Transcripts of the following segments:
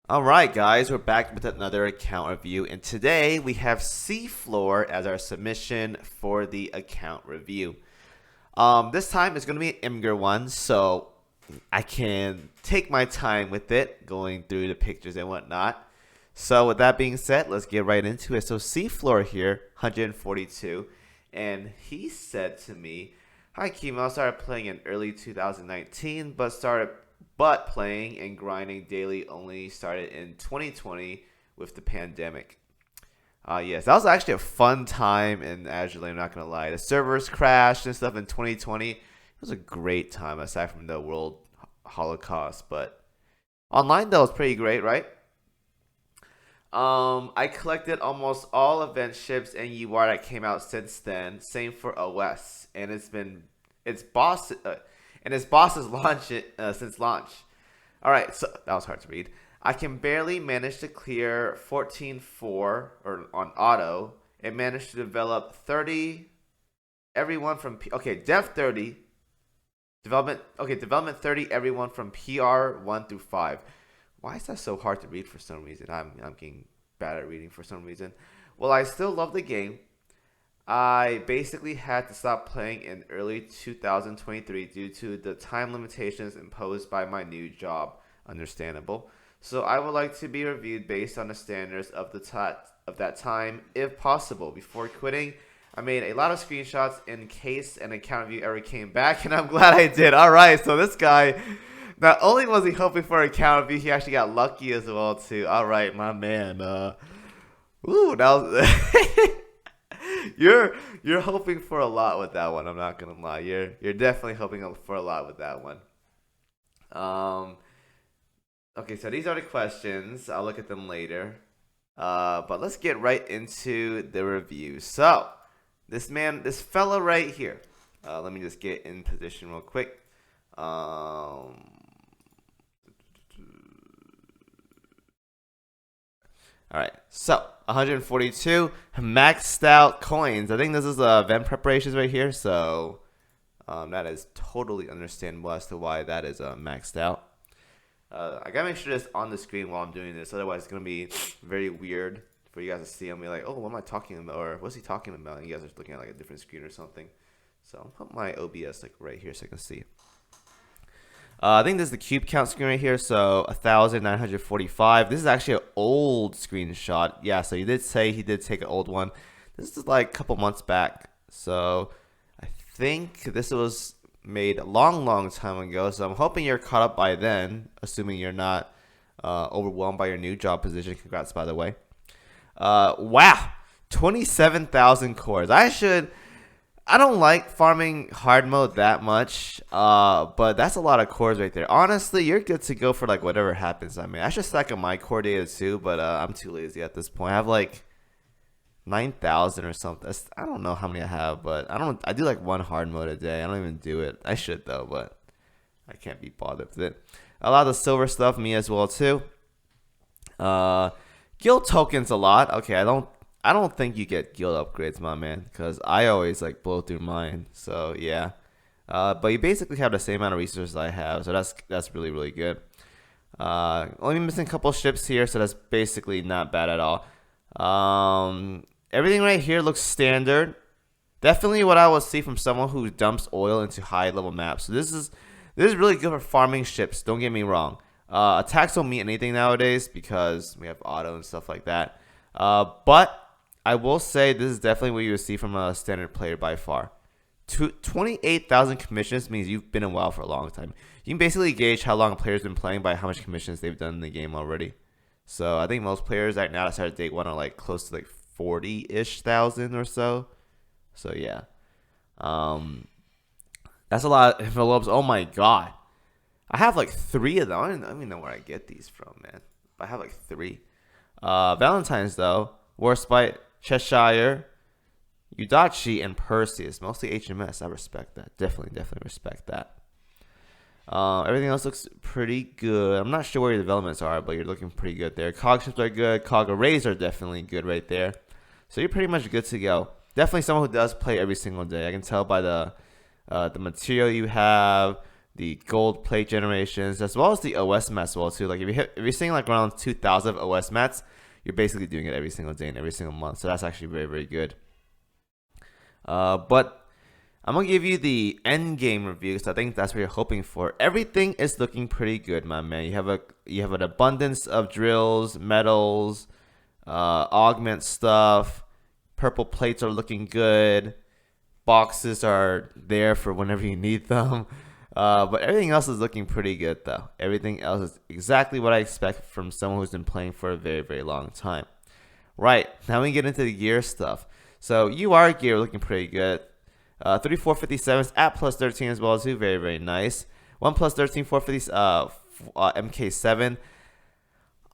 Alright guys, we're back with another account review, and today we have seafloor as our submission for the account review. This time it's going to be an Imgur one, so I can take my time with it, going through the pictures and whatnot. So with that being said, let's get right into it. So seafloor here, 142, and he said to me, "Hi Kimo, I started playing in early 2019, but playing and grinding daily only started in 2020 with the pandemic." Yes, that was actually a fun time in Azure. I'm not gonna lie. The servers crashed and stuff in 2020. It was a great time aside from the world holocaust, but online though was pretty great, right? I collected almost all event ships and UR that came out since then. Same for OS, and its boss and its boss's launch since launch. All right, so that was hard to read. I can barely manage to clear 14.4 or on auto, and managed to develop 30. Everyone from dev 30, development 30. Everyone from PR 1 through 5. Why is that so hard to read for some reason? I'm getting bad at reading for some reason. Well, I still love the game. I basically had to stop playing in early 2023 due to the time limitations imposed by my new job. Understandable. So I would like to be reviewed based on the standards of of that time, if possible. Before quitting, I made a lot of screenshots in case an account review ever came back, and I'm glad I did. All right, so this guy, not only was he hoping for an account review, he actually got lucky as well too. All right, my man. Ooh, that was. You're hoping for a lot with that one. I'm not gonna lie. You're definitely hoping for a lot with that one. Um. Okay, so these are the questions. I'll look at them later. But let's get right into the review. So, this fella right here. Let me just get in position real quick. Um. All right, so 142 maxed out coins. I think this is event preparations right here, so that is totally understandable as to why that is maxed out. I gotta make sure this on the screen while I'm doing this, otherwise it's gonna be very weird for you guys to see. I'm be like, oh, what am I talking about, or what's he talking about? And you guys are looking at like a different screen or something. So I'll put my OBS like right here so I can see. I think this is the cube count screen right here, so 1,945. This is actually an old screenshot. Yeah, so you did say he did take an old one. This is like a couple months back. So I think this was made a long time ago. So I'm hoping you're caught up by then, assuming you're not overwhelmed by your new job position. Congrats, by the way. Wow, 27,000 cores. I don't like farming hard mode that much, but that's a lot of cores right there. Honestly, you're good to go for like whatever happens. I mean, I should stack up my core data too, but I'm too lazy at this point. I have like 9,000 or something. I don't know how many I have, but I do like one hard mode a day. I don't even do it. I should though, but I can't be bothered with it. A lot of the silver stuff, me as well too. Guild tokens a lot. Okay, I don't think you get guild upgrades, my man, because I always like blow through mine. So yeah, but you basically have the same amount of resources I have, so that's really good. Only missing a couple ships here, so that's basically not bad at all. Everything right here looks standard. Definitely what I would see from someone who dumps oil into high level maps. So this is really good for farming ships. Don't get me wrong. Attacks don't mean anything nowadays because we have auto and stuff like that. But I will say this is definitely what you would see from a standard player by far. 28,000 commissions means you've been in WoW for a long time. You can basically gauge how long a player's been playing by how much commissions they've done in the game already. So I think most players right now that started day one are like close to like 40-ish thousand or so. So yeah, that's a lot of envelopes. Oh my god, I have like 3 of them. I don't even know where I get these from, man. But I have like 3. Valentine's though, Warspite, Cheshire, Udachi, and Perseus. Mostly HMS. I respect that. Definitely respect that. Everything else looks pretty good. I'm not sure where your developments are, but you're looking pretty good there. Cog ships are good. Cog arrays are definitely good right there. So you're pretty much good to go. Definitely someone who does play every single day. I can tell by the material you have, the gold plate generations, as well as the OS mats as well too. Like if you're seeing like around 2,000 OS mats, you're basically doing it every single day and every single month. So that's actually very, very good. But I'm gonna give you the end game review because I think that's what you're hoping for. Everything is looking pretty good, my man. You have an abundance of drills, metals, augment stuff. Purple plates are looking good. Boxes are there for whenever you need them. But everything else is looking pretty good, though. Everything else is exactly what I expect from someone who's been playing for a very, very long time. Right, now we get into the gear stuff. So UR gear looking pretty good. 3457s at plus 13 as well, too. Very, very nice. 1 plus 13, 450 MK7.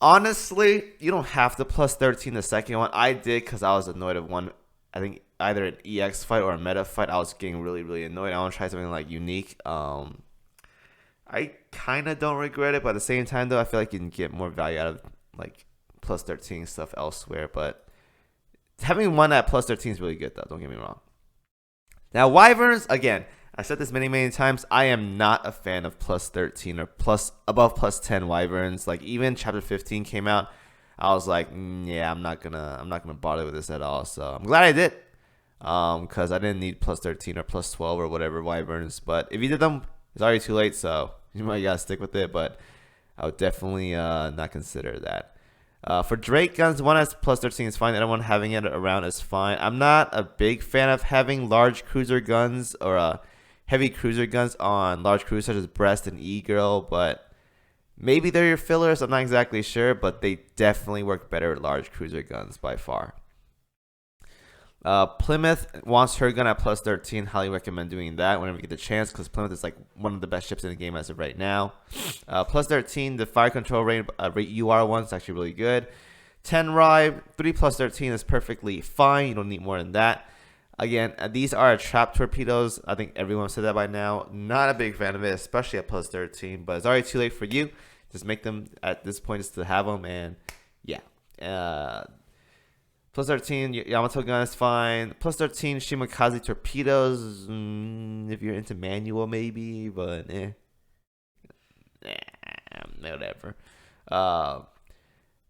Honestly, you don't have to plus 13 the second one. I did because I was annoyed of one. I think either an EX fight or a meta fight. I was getting really, really annoyed. I want to try something like unique. I kind of don't regret it, but at the same time, though, I feel like you can get more value out of like plus 13 stuff elsewhere. But having one at plus 13 is really good, though. Don't get me wrong. Now, Wyverns, again, I said this many, many times. I am not a fan of plus 13 or above plus 10 Wyverns. Like even Chapter 15 came out, I was like, yeah, I'm not gonna bother with this at all. So I'm glad I did, because I didn't need plus 13 or plus 12 or whatever Wyverns. But if you did them, it's already too late. So you might gotta stick with it. But I would definitely not consider that. For Drake guns, one as plus 13 is fine. Anyone having it around is fine. I'm not a big fan of having large cruiser guns or heavy cruiser guns on large cruisers such as Breast and E-Girl, but maybe they're your fillers. I'm not exactly sure, but they definitely work better with large cruiser guns by far. Plymouth wants her gun at plus 13. Highly recommend doing that whenever you get the chance, because Plymouth is like one of the best ships in the game as of right now. Plus 13, the fire control rate UR one is actually really good. 10 ride, 3 plus 13 is perfectly fine. You don't need more than that. Again, these are trap torpedoes. I think everyone said that by now. Not a big fan of it, especially at plus 13, but it's already too late for you. Just make them at this point just to have them, and yeah. Plus 13, Yamato gun is fine. Plus 13, Shimakaze torpedoes. If you're into manual, maybe, but whatever.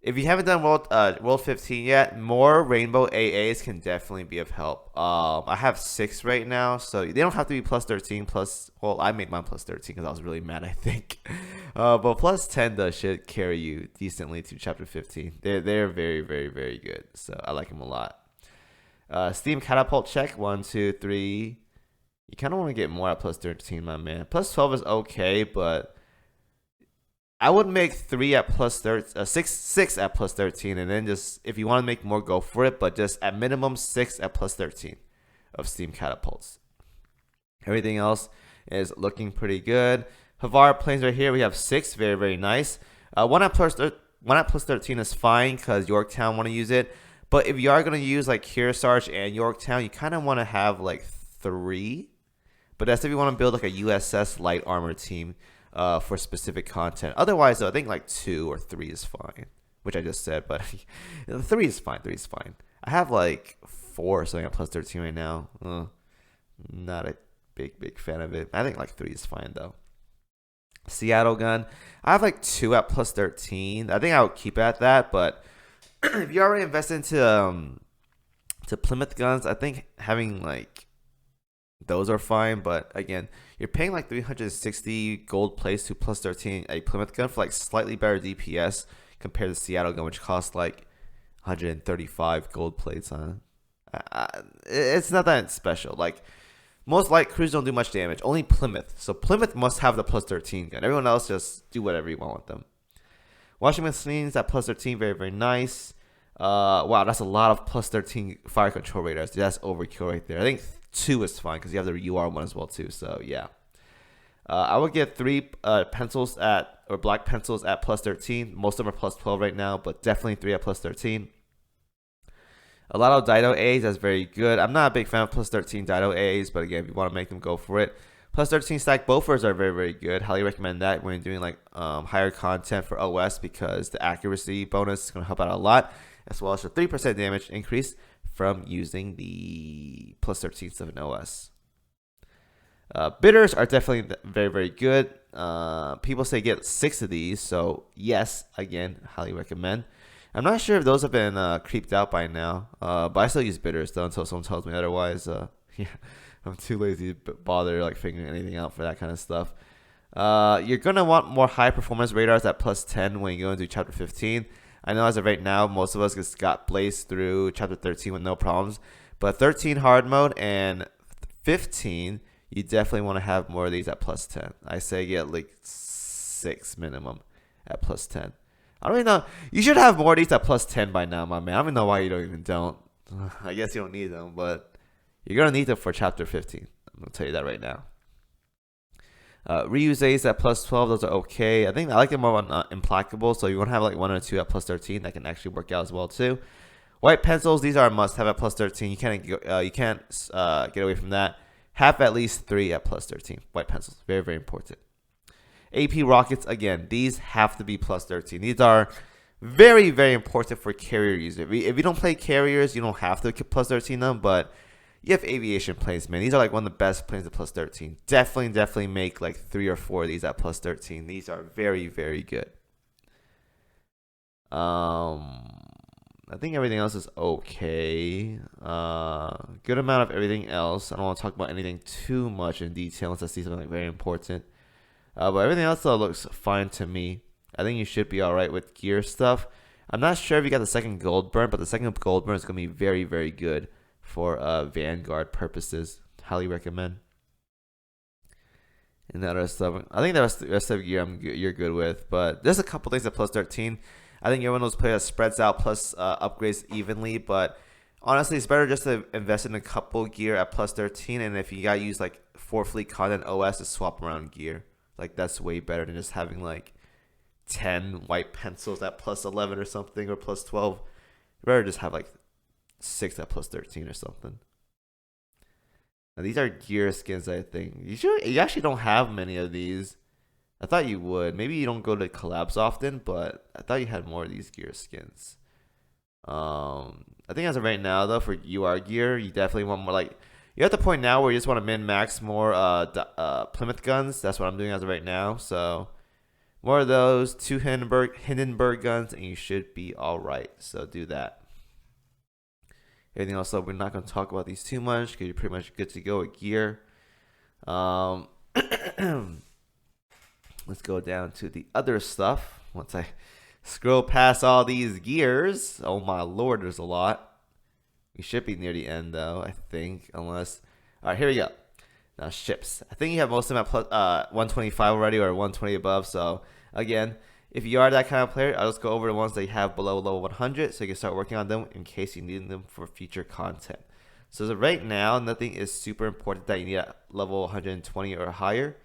If you haven't done World 15 yet, more Rainbow AAs can definitely be of help. I have 6 right now, so they don't have to be plus 13. Well, I made mine plus 13 because I was really mad, I think. But plus 10 should carry you decently to Chapter 15. They're very, very, very good, so I like them a lot. Steam Catapult check, 1, 2, 3. You kind of want to get more at plus 13, my man. Plus 12 is okay, but I would make 3 at plus 13, 6 at plus 13, and then just, if you want to make more, go for it. But just at minimum 6 at plus 13 of Steam Catapults. Everything else is looking pretty good. Havar planes right here, we have 6, very, very nice. 1 at plus 13 is fine because Yorktown want to use it. But if you are going to use like Kearsarge and Yorktown, you kind of want to have like 3. But that's if you want to build like a USS light armor team for specific content. Otherwise, though, I think like 2 or 3 is fine, which I just said. But 3 is fine. 3 is fine. I have like 4 or something at plus 13 right now. Not a big fan of it. I think like 3 is fine though. Seattle gun, I have like 2 at plus 13. I think I would keep it at that. But if you already invest into to Plymouth guns, I think having like those are fine. But again, you're paying like 360 gold plates to plus 13 a Plymouth gun for like slightly better DPS compared to Seattle gun, which costs like 135 gold plates on. It's not that special. Like most light crews don't do much damage. Only Plymouth. So Plymouth must have the plus 13 gun. Everyone else just do whatever you want with them. Washing machines at plus 13, very, very nice. Wow, that's a lot of plus 13 fire control radars. That's overkill right there. I think 2 is fine because you have the UR one as well too. So yeah, I would get 3 pencils or black pencils at plus 13. Most of them are plus 12 right now, but definitely 3 at plus 13. A lot of Dido A's, that's very good. I'm not a big fan of plus 13 Dido A's, but again, if you want to make them, go for it. Plus 13 stack Bofors are very, very good. Highly recommend that when you're doing like higher content for OS, because the accuracy bonus is going to help out a lot, as well as a 3% damage increase from using the plus 13 stuff in OS. Bitters are definitely very, very good. People say get 6 of these, so yes, again, highly recommend. I'm not sure if those have been creeped out by now, but I still use bitters though until someone tells me otherwise. Yeah, I'm too lazy to bother like figuring anything out for that kind of stuff. You're gonna want more high performance radars at plus 10 when you go into chapter 15. I know as of right now, most of us just got blazed through chapter 13 with no problems, but 13 hard mode and 15, you definitely want to have more of these at plus 10. I say get like 6 minimum at plus 10. I don't even know. You should have more of these at plus 10 by now, my man. I don't even know why you don't. I guess you don't need them, but you're gonna need them for chapter 15. I'm gonna tell you that right now. Reuse A's at plus 12, those are okay. I think I like them more on Implacable, so you want to have like 1 or 2 at plus 13. That can actually work out as well too. White pencils, these are a must have at plus 13. You can't get away from that. Have at least 3 at plus 13. White pencils, very, very important. AP rockets, again, these have to be plus 13. These are very, very important for carrier users. If you don't play carriers, you don't have to plus 13 them, but you have aviation planes, man. These are like one of the best planes at plus 13. Definitely make like 3 or 4 of these at plus 13. These are very, very good. I think everything else is okay. Good amount of everything else. I don't want to talk about anything too much in detail unless I see something very important. But everything else though looks fine to me. I think you should be alright with gear stuff. I'm not sure if you got the second gold burn, but the second gold burn is going to be very, very good for Vanguard purposes. Highly recommend. And that other stuff, I think the rest of gear you're good with. But there's a couple things at plus 13. I think you're one of those players that spreads out plus upgrades evenly. But honestly, it's better just to invest in a couple gear at plus 13. And if you got to use like 4 fleet content OS to swap around gear. Like that's way better than just having like 10 white pencils at plus 11 or something or plus 12. You better just have like 6 at plus 13 or something. Now these are gear skins, I think. You actually don't have many of these. I thought you would. Maybe you don't go to collabs often, but I thought you had more of these gear skins. I think as of right now though, for UR gear, you definitely want more like you're at the point now where you just want to min-max more Plymouth guns. That's what I'm doing as of right now. So more of those, 2 Hindenburg guns, and you should be all right. So do that. Everything else, though, we're not going to talk about these too much because you're pretty much good to go with gear. Let's go down to the other stuff. Once I scroll past all these gears, oh my lord, there's a lot. We should be near the end, though, I think, unless... All right, here we go. Now, ships. I think you have most of them at plus, 125 already or 120 above. So, again, if you are that kind of player, I'll just go over the ones that you have below level 100 so you can start working on them in case you need them for future content. So, as of right now, nothing is super important that you need at level 120 or higher.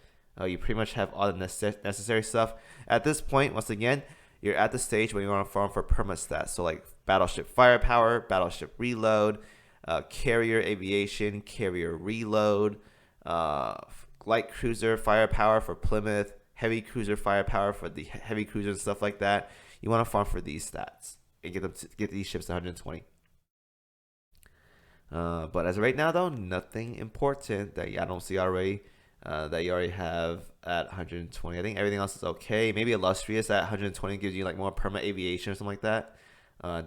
You pretty much have all the necessary stuff. At this point, once again, you're at the stage where you want to farm for perma-stats. So, like battleship firepower, battleship reload, carrier aviation, carrier reload, light cruiser firepower for Plymouth, heavy cruiser firepower for the heavy cruiser and stuff like that. You want to farm for these stats and get these ships to 120. But as of right now, though, nothing important that I don't see already that you already have at 120. I think everything else is okay. Maybe Illustrious at 120 gives you like more perma aviation or something like that.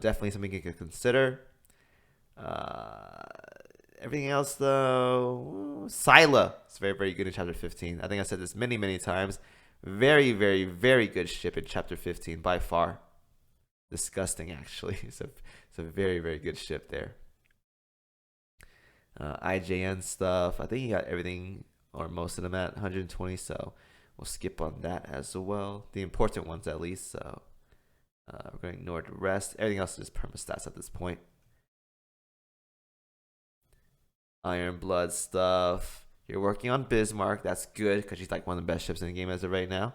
Definitely something you could consider. Everything else, though, Scylla is very, very good in Chapter 15. I think I said this many, many times. Very, very, very good ship in Chapter 15 by far. Disgusting, actually. It's a very, very good ship there. IJN stuff. I think you got everything or most of them at 120, so we'll skip on that as well. The important ones, at least. So we're going to ignore the rest. Everything else is perma-stats at this point. Iron Blood stuff. You're working on Bismarck. That's good because she's like one of the best ships in the game as of right now.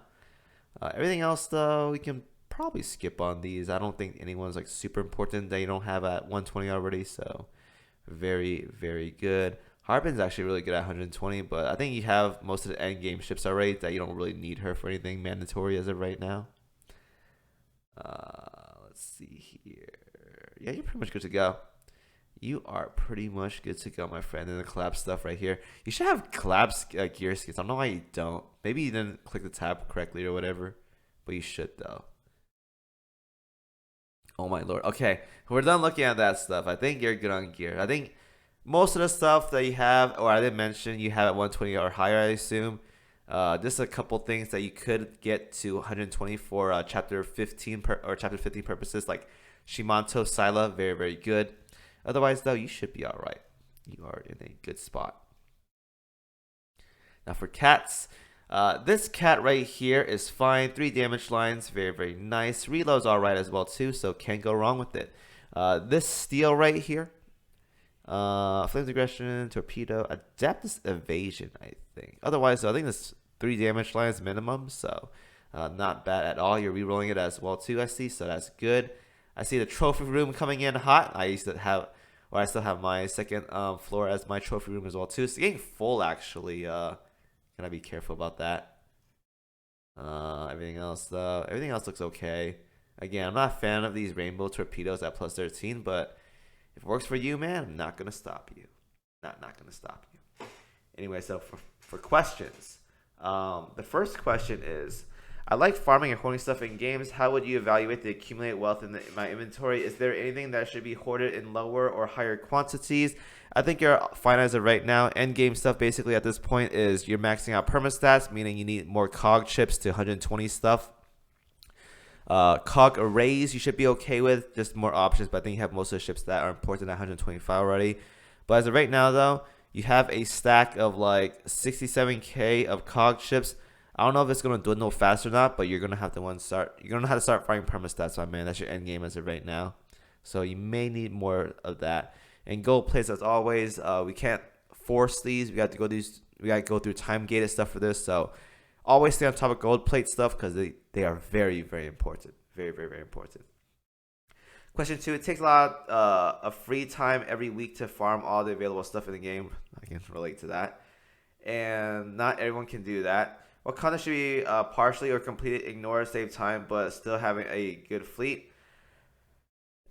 Everything else, though, we can probably skip on these. I don't think anyone's like super important that you don't have at 120 already. So very, very good. Harbin's actually really good at 120, but I think you have most of the end game ships already that you don't really need her for anything mandatory as of right now. Let's see here. Yeah, you're pretty much good to go. You are pretty much good to go, my friend. And the collab stuff right here. You should have collab gear skins. I don't know why you don't. Maybe you didn't click the tab correctly or whatever, but you should though. Oh my lord. Okay, we're done looking at that stuff. I think you're good on gear. I think most of the stuff that you have, or I didn't mention, you have at 120 or higher, I assume. Just a couple things that you could get to 120 for chapter 15 or chapter 15 purposes, like Shimanto Sila, very very good. Otherwise, though, you should be all right. You are in a good spot. Now for cats, this cat right here is fine. 3 damage lines, very very nice. Reload's all right as well too, so can't go wrong with it. This steel right here. Flames aggression, torpedo, adaptus evasion, I think. Otherwise, I think this 3 damage lines minimum, so not bad at all. You're rerolling it as well too, I see, so that's good. I see the trophy room coming in hot. I used to have, or I still have my second floor as my trophy room as well too. It's getting full actually. Gotta be careful about that. Everything else though, everything else looks okay. Again, I'm not a fan of these rainbow torpedoes at plus 13, but if it works for you, man, I'm not gonna stop you. Not gonna stop you. Anyway, so for questions, the first question is, I like farming and hoarding stuff in games. How would you evaluate the accumulate wealth in my inventory? Is there anything that should be hoarded in lower or higher quantities? I think you're fine as of right now. End game stuff basically at this point is you're maxing out permastats, meaning you need more cog chips to 120 stuff. Cog arrays you should be okay with, just more options, but I think you have most of the ships that are important at 125 already. But as of right now though, you have a stack of like 67k of cog chips. I don't know if it's gonna dwindle fast or not, but you're gonna have to have to start finding permastats, my man. That's your end game as of right now. So you may need more of that. And gold plates as always. We can't force these. We got to go through time gated stuff for this. So always stay on top of gold plate stuff because they are very very important. Very very very important. Question 2. It takes a lot of free time every week to farm all the available stuff in the game. I can relate to that. And not everyone can do that. What content should be partially or completely ignore, save time, but still having a good fleet?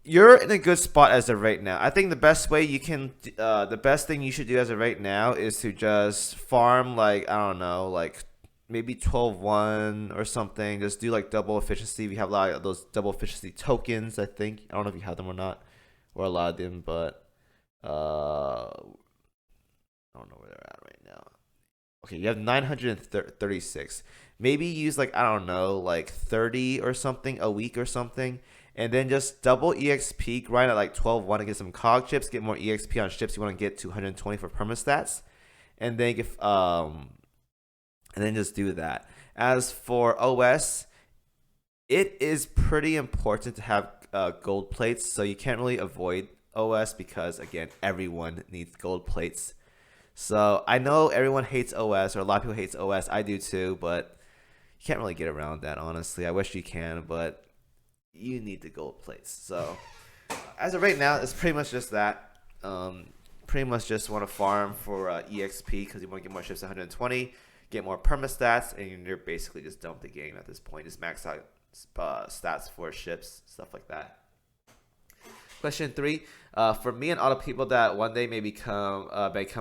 You're in a good spot as of right now. I think the best way the best thing you should do as of right now is to just farm like, I don't know, like maybe 12-1 or something. Just do like double efficiency. We have a lot of those double efficiency tokens, I think. I don't know if you have them or not, or a lot of them, but I don't know where they're at right now. Okay, you have 936. Maybe use like, I don't know, like 30 or something a week or something. And then just double EXP, grind at like 12-1 to get some cog chips, get more EXP on ships you want to get to 120 for permastats. And then just do that. As for OS, it is pretty important to have gold plates, so you can't really avoid OS because again, everyone needs gold plates. So I know everyone hates OS, or a lot of people hates OS. I do too, but you can't really get around that, honestly. I wish you can, but you need the gold plates. So as of right now, it's pretty much just that. Pretty much just want to farm for EXP because you want to get more ships at 120, get more permastats, and you're basically just dump the game at this point. Just max out stats for ships, stuff like that. Question 3, for me and all the people that one day may come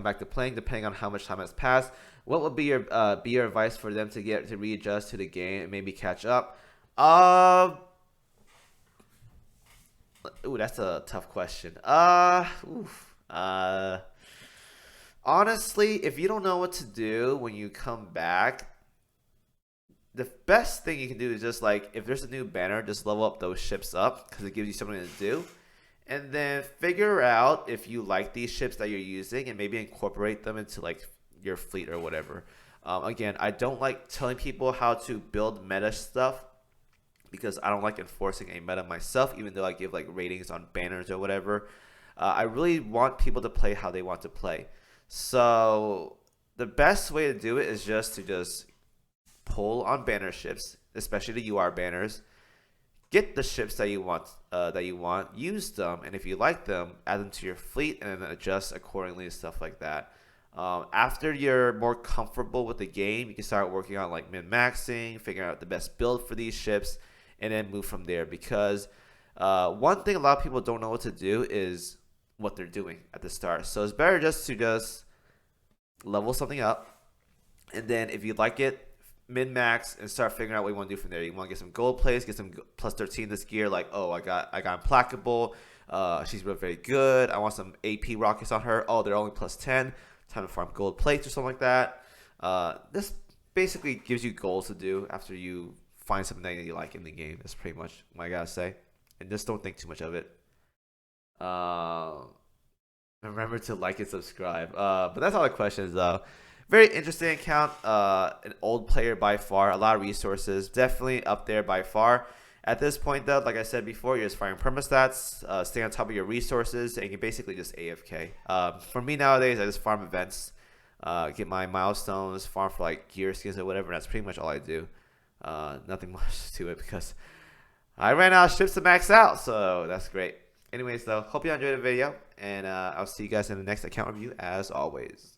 back to playing, depending on how much time has passed, what would be your advice for them to readjust to the game and maybe catch up? Ooh, that's a tough question. Honestly, if you don't know what to do when you come back, the best thing you can do is just like, if there's a new banner, just level up those ships up because it gives you something to do. And then figure out if you like these ships that you're using and maybe incorporate them into like your fleet or whatever. Again, I don't like telling people how to build meta stuff because I don't like enforcing a meta myself, even though I give like ratings on banners or whatever. I really want people to play how they want to play. So the best way to do it is just to pull on banner ships, especially the UR banners. Get the ships that you want, use them, and if you like them, add them to your fleet and then adjust accordingly and stuff like that. After you're more comfortable with the game, you can start working on like min-maxing, figuring out the best build for these ships, and then move from there. Because one thing a lot of people don't know what to do is what they're doing at the start. So it's better just to level something up, and then if you like it, min max and start figuring out what you want to do from there. You want to get some gold plays, get some plus 13 this gear. Like, oh, I got implacable. She's really very good. I want some AP rockets on her. Oh, they're only plus 10. Time to farm gold plates or something like that. This basically gives you goals to do after you find something that you like in the game. That's pretty much what I gotta say. And just don't think too much of it. Remember to like and subscribe. But that's all the questions though. Very interesting account. An old player by far. A lot of resources. Definitely up there by far. At this point though, like I said before, you're just farming permastats, stay on top of your resources, and you basically just AFK. For me nowadays, I just farm events, get my milestones, farm for like gear skins or whatever. And that's pretty much all I do. Nothing much to it because I ran out of ships to max out, so that's great. Anyways though, hope you enjoyed the video, and I'll see you guys in the next account review as always.